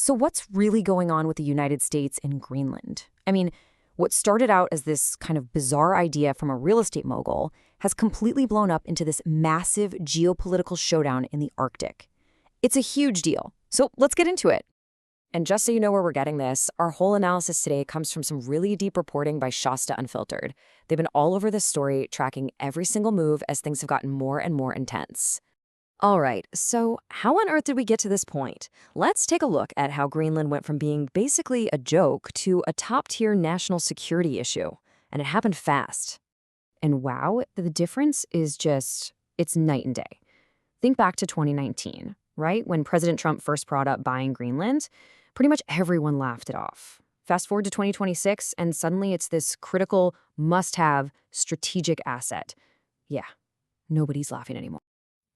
So what's really going on with the United States and Greenland? I mean, what started out as this kind of bizarre idea from a real estate mogul has completely blown up into this massive geopolitical showdown in the Arctic. It's a huge deal, so let's get into it. And just so you know where we're getting this, our whole analysis today comes from some really deep reporting by Shasta Unfiltered. They've been all over this story, tracking every single move as things have gotten more and more intense. All right, so how on earth did we get to this point? Let's take a look at how Greenland went from being basically a joke to a top-tier national security issue. And it happened fast. And wow, the difference is it's night and day. Think back to 2019, right? When President Trump first brought up buying Greenland, pretty much everyone laughed it off. Fast forward to 2026, and suddenly it's this critical, must-have, strategic asset. Yeah, nobody's laughing anymore.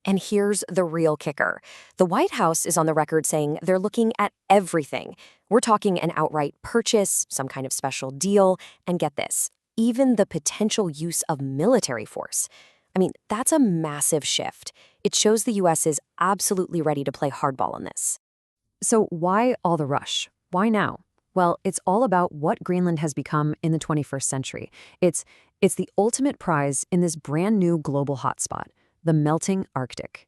And here's the real kicker. The White House is on the record saying they're looking at everything. We're talking an outright purchase, some kind of special deal, and get this, even the potential use of military force. I mean, that's a massive shift. It shows the U.S. is absolutely ready to play hardball on this. So why all the rush? Why now? Well, it's all about what Greenland has become in the 21st century. It's the ultimate prize in this brand new global hotspot. The melting Arctic.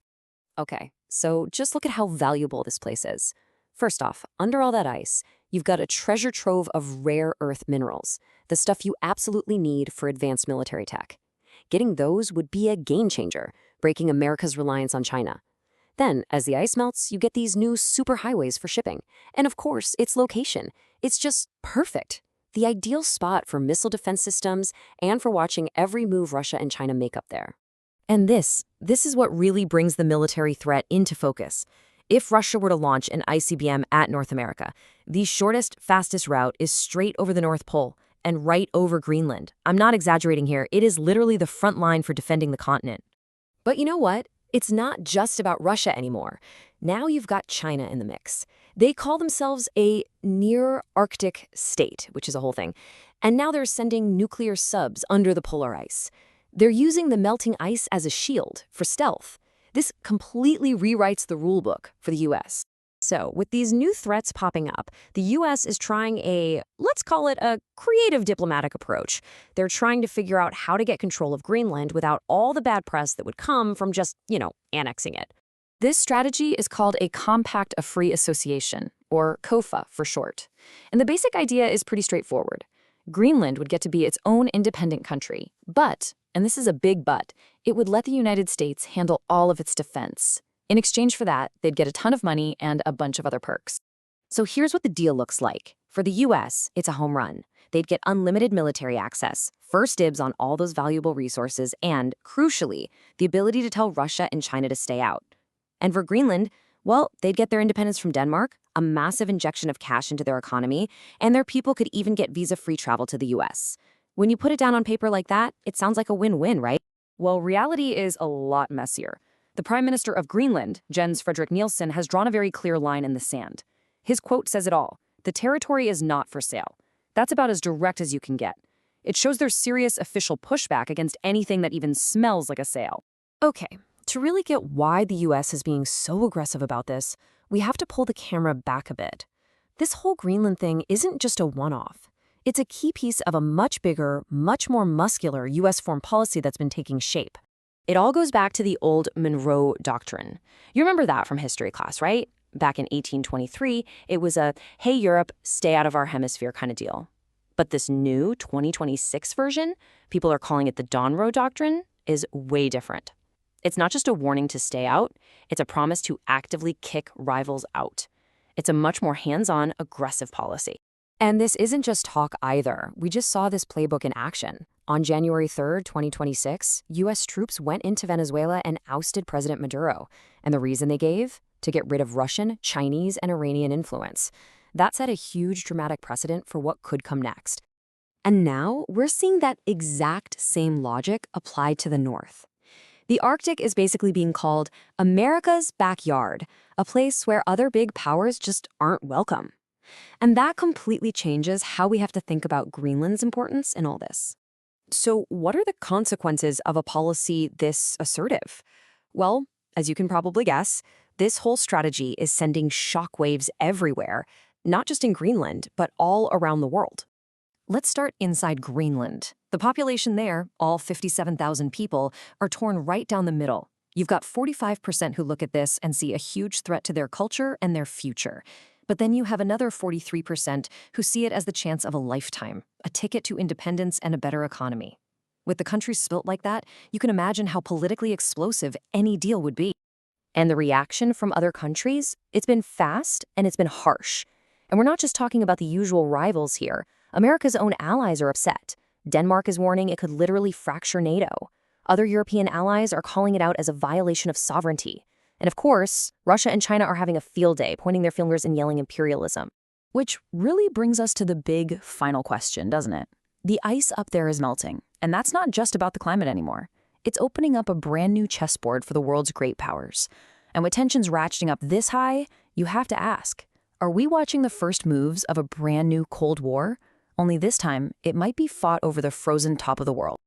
Okay, so just look at how valuable this place is. First off, under all that ice, you've got a treasure trove of rare earth minerals, the stuff you absolutely need for advanced military tech. Getting those would be a game changer, breaking America's reliance on China. Then, as the ice melts, you get these new superhighways for shipping. And of course, its location. It's just perfect. The ideal spot for missile defense systems and for watching every move Russia and China make up there. And this is what really brings the military threat into focus. If Russia were to launch an ICBM at North America, the shortest, fastest route is straight over the North Pole and right over Greenland. I'm not exaggerating here. It is literally the front line for defending the continent. But you know what? It's not just about Russia anymore. Now you've got China in the mix. They call themselves a near-Arctic state, which is a whole thing. And now they're sending nuclear subs under the polar ice. They're using the melting ice as a shield for stealth. This completely rewrites the rulebook for the U.S. So, with these new threats popping up, the U.S. is trying let's call it a creative diplomatic approach. They're trying to figure out how to get control of Greenland without all the bad press that would come from just, annexing it. This strategy is called a Compact of Free Association, or COFA for short. And the basic idea is pretty straightforward. Greenland would get to be its own independent country, but, and this is a big but, it would let the United States handle all of its defense. In exchange for that, they'd get a ton of money and a bunch of other perks. So here's what the deal looks like. For the U.S., it's a home run. They'd get unlimited military access, first dibs on all those valuable resources, and, crucially, the ability to tell Russia and China to stay out. And for Greenland, well, they'd get their independence from Denmark, a massive injection of cash into their economy, and their people could even get visa-free travel to the U.S. When you put it down on paper like that, it sounds like a win-win, right? Well, reality is a lot messier. The Prime Minister of Greenland, Jens Frederik Nielsen, has drawn a very clear line in the sand. His quote says it all. The territory is not for sale. That's about as direct as you can get. It shows there's serious official pushback against anything that even smells like a sale. Okay, to really get why the U.S. is being so aggressive about this, we have to pull the camera back a bit. This whole Greenland thing isn't just a one-off. It's a key piece of a much bigger, much more muscular U.S. foreign policy that's been taking shape. It all goes back to the old Monroe Doctrine. You remember that from history class, right? Back in 1823, it was a, hey, Europe, stay out of our hemisphere kind of deal. But this new 2026 version, people are calling it the Donroe Doctrine, is way different. It's not just a warning to stay out, it's a promise to actively kick rivals out. It's a much more hands-on, aggressive policy. And this isn't just talk either. We just saw this playbook in action. On January 3rd, 2026, U.S. troops went into Venezuela and ousted President Maduro. And the reason they gave? To get rid of Russian, Chinese, and Iranian influence. That set a huge dramatic precedent for what could come next. And now we're seeing that exact same logic applied to the North. The Arctic is basically being called America's backyard, a place where other big powers just aren't welcome. And that completely changes how we have to think about Greenland's importance in all this. So what are the consequences of a policy this assertive? Well, as you can probably guess, This whole strategy is sending shockwaves everywhere, not just in Greenland, but all around the world. Let's start inside Greenland. The population there, all 57,000 people, are torn right down the middle. You've got 45% who look at this and see a huge threat to their culture and their future. But then you have another 43% who see it as the chance of a lifetime, a ticket to independence and a better economy. With the country split like that, you can imagine how politically explosive any deal would be. And the reaction from other countries? It's been fast and it's been harsh. And we're not just talking about the usual rivals here. America's own allies are upset. Denmark is warning it could literally fracture NATO. Other European allies are calling it out as a violation of sovereignty. And of course, Russia and China are having a field day, pointing their fingers and yelling imperialism. Which really brings us to the big final question, doesn't it? The ice up there is melting, and that's not just about the climate anymore. It's opening up a brand new chessboard for the world's great powers. And with tensions ratcheting up this high, you have to ask, are we watching the first moves of a brand new Cold War? Only this time, it might be fought over the frozen top of the world.